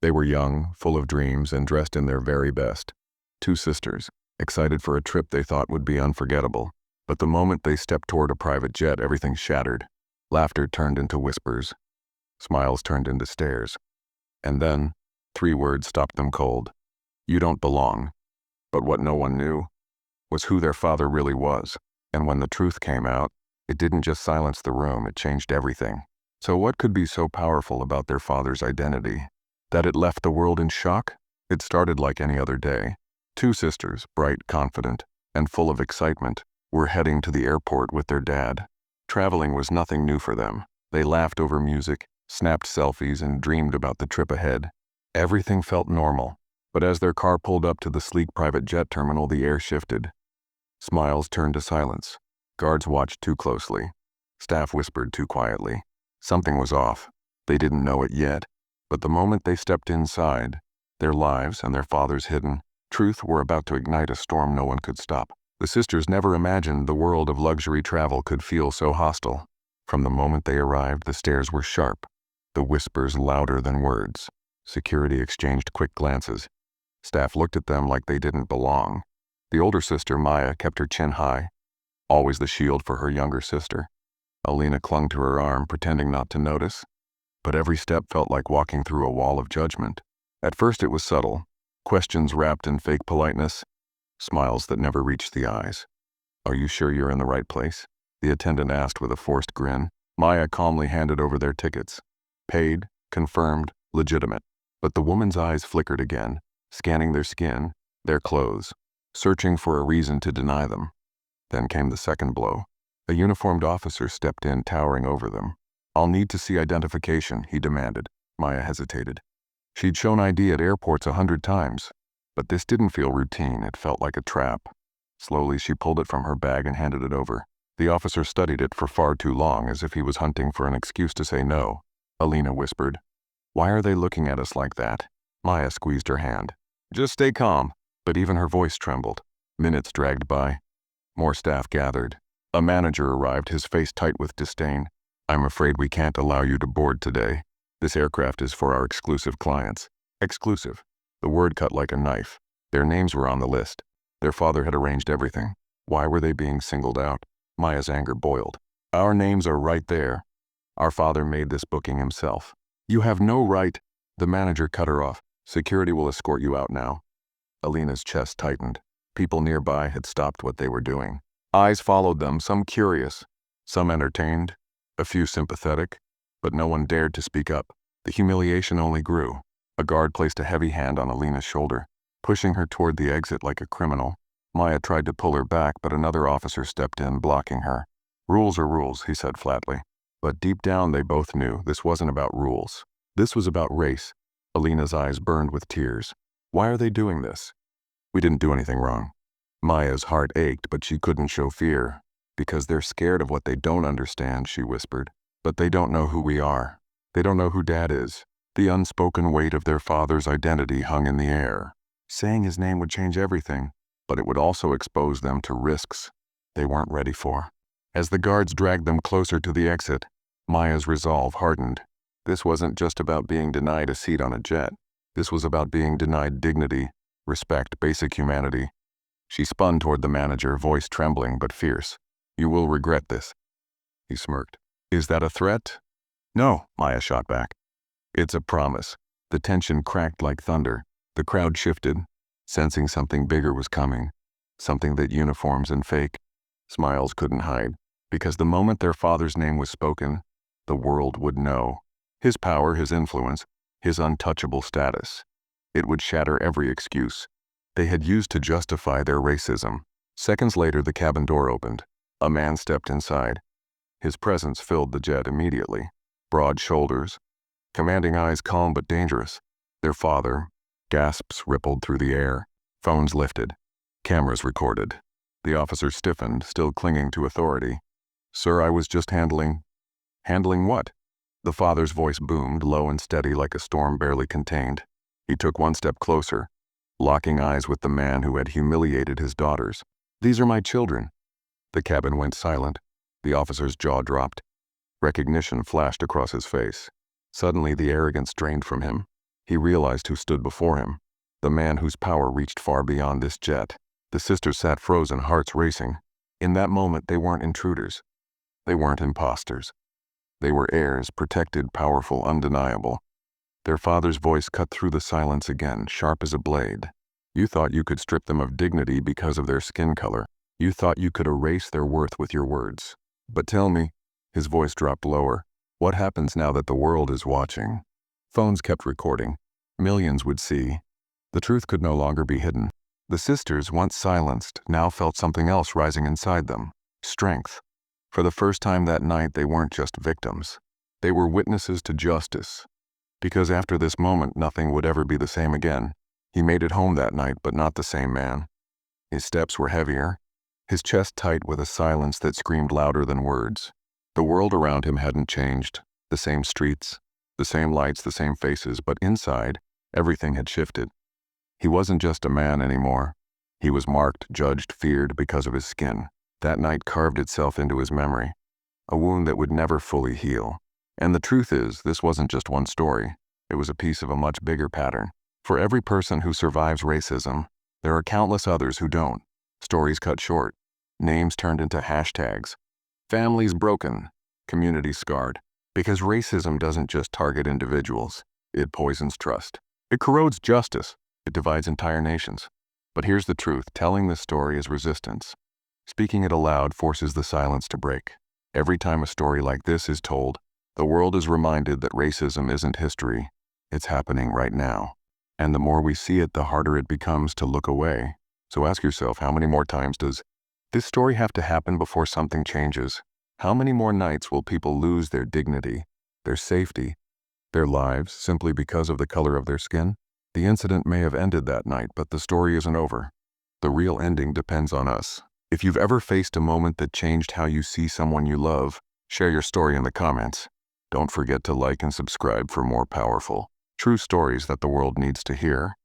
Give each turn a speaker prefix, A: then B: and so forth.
A: They were young, full of dreams, and dressed in their very best. Two sisters, excited for a trip they thought would be unforgettable. But the moment they stepped toward a private jet, everything shattered. Laughter turned into whispers. Smiles turned into stares. And then, three words stopped them cold. You don't belong. But what no one knew was who their father really was. And when the truth came out, it didn't just silence the room, it changed everything. So what could be so powerful about their father's identity that it left the world in shock? It started like any other day. Two sisters, bright, confident, and full of excitement, were heading to the airport with their dad. Traveling was nothing new for them. They laughed over music, snapped selfies, and dreamed about the trip ahead. Everything felt normal. But as their car pulled up to the sleek private jet terminal, the air shifted. Smiles turned to silence. Guards watched too closely. Staff whispered too quietly. Something was off. They didn't know it yet. But the moment they stepped inside, their lives and their father's hidden truth were about to ignite a storm no one could stop. The sisters never imagined the world of luxury travel could feel so hostile. From the moment they arrived, the stares were sharp, the whispers louder than words. Security exchanged quick glances. Staff looked at them like they didn't belong. The older sister, Maya, kept her chin high, always the shield for her younger sister. Alina clung to her arm, pretending not to notice. But every step felt like walking through a wall of judgment. At first it was subtle, questions wrapped in fake politeness, smiles that never reached the eyes. Are you sure you're in the right place? The attendant asked with a forced grin. Maya calmly handed over their tickets. Paid, confirmed, legitimate. But the woman's eyes flickered again, scanning their skin, their clothes, searching for a reason to deny them. Then came the second blow. A uniformed officer stepped in, towering over them. I'll need to see identification, he demanded. Maya hesitated. She'd shown ID at airports 100 times, but this didn't feel routine, it felt like a trap. Slowly she pulled it from her bag and handed it over. The officer studied it for far too long, as if he was hunting for an excuse to say no. Alina whispered, "Why are they looking at us like that?" Maya squeezed her hand. "Just stay calm." But even her voice trembled. Minutes dragged by. More staff gathered. A manager arrived, his face tight with disdain. "I'm afraid we can't allow you to board today. This aircraft is for our exclusive clients." Exclusive. The word cut like a knife. Their names were on the list. Their father had arranged everything. Why were they being singled out? Maya's anger boiled. "Our names are right there. Our father made this booking himself. You have no right." The manager cut her off. "Security will escort you out now." Alina's chest tightened. People nearby had stopped what they were doing. Eyes followed them, some curious, some entertained, a few sympathetic, but no one dared to speak up. The humiliation only grew. A guard placed a heavy hand on Alina's shoulder, pushing her toward the exit like a criminal. Maya tried to pull her back, but another officer stepped in, blocking her. "Rules are rules," he said flatly. But deep down they both knew this wasn't about rules. This was about race. Alina's eyes burned with tears. "Why are they doing this?" "We didn't do anything wrong." Maya's heart ached, but she couldn't show fear. "Because they're scared of what they don't understand," she whispered. "But they don't know who we are. They don't know who Dad is." The unspoken weight of their father's identity hung in the air. Saying his name would change everything, but it would also expose them to risks they weren't ready for. As the guards dragged them closer to the exit, Maya's resolve hardened. This wasn't just about being denied a seat on a jet. This was about being denied dignity, respect, basic humanity. She spun toward the manager, voice trembling but fierce. "You will regret this." He smirked. "Is that a threat?" "No," Maya shot back. "It's a promise." The tension cracked like thunder. The crowd shifted, sensing something bigger was coming, something that uniforms and fake smiles couldn't hide. Because the moment their father's name was spoken, the world would know. His power, his influence, his untouchable status. It would shatter every excuse they had used to justify their racism. Seconds later, the cabin door opened. A man stepped inside. His presence filled the jet immediately. Broad shoulders, commanding eyes, calm but dangerous. Their father. Gasps rippled through the air. Phones lifted. Cameras recorded. The officer stiffened, still clinging to authority. "Sir, I was just handling..." "Handling what?" The father's voice boomed, low and steady like a storm barely contained. He took one step closer, locking eyes with the man who had humiliated his daughters. "These are my children." The cabin went silent. The officer's jaw dropped. Recognition flashed across his face. Suddenly the arrogance drained from him. He realized who stood before him. The man whose power reached far beyond this jet. The sisters sat frozen, hearts racing. In that moment, they weren't intruders. They weren't imposters. They were heirs, protected, powerful, undeniable. Their father's voice cut through the silence again, sharp as a blade. You thought you could strip them of dignity because of their skin color. You thought you could erase their worth with your words. But tell me, his voice dropped lower, what happens now that the world is watching? Phones kept recording. Millions would see. The truth could no longer be hidden. The sisters, once silenced, now felt something else rising inside them. Strength. For the first time that night, they weren't just victims. They were witnesses to justice. Because after this moment, nothing would ever be the same again. He made it home that night, but not the same man. His steps were heavier, his chest tight with a silence that screamed louder than words. The world around him hadn't changed. The same streets, the same lights, the same faces, but inside, everything had shifted. He wasn't just a man anymore. He was marked, judged, feared because of his skin. That night carved itself into his memory, a wound that would never fully heal. And the truth is, this wasn't just one story. It was a piece of a much bigger pattern. For every person who survives racism, there are countless others who don't. Stories cut short, names turned into hashtags, families broken, communities scarred. Because racism doesn't just target individuals, it poisons trust. It corrodes justice. It divides entire nations. But here's the truth, telling this story is resistance. Speaking it aloud forces the silence to break. Every time a story like this is told, the world is reminded that racism isn't history, it's happening right now. And the more we see it, the harder it becomes to look away. So ask yourself, how many more times does this story have to happen before something changes? How many more nights will people lose their dignity, their safety, their lives simply because of the color of their skin? The incident may have ended that night, but the story isn't over. The real ending depends on us. If you've ever faced a moment that changed how you see someone you love, share your story in the comments. Don't forget to like and subscribe for more powerful, true stories that the world needs to hear.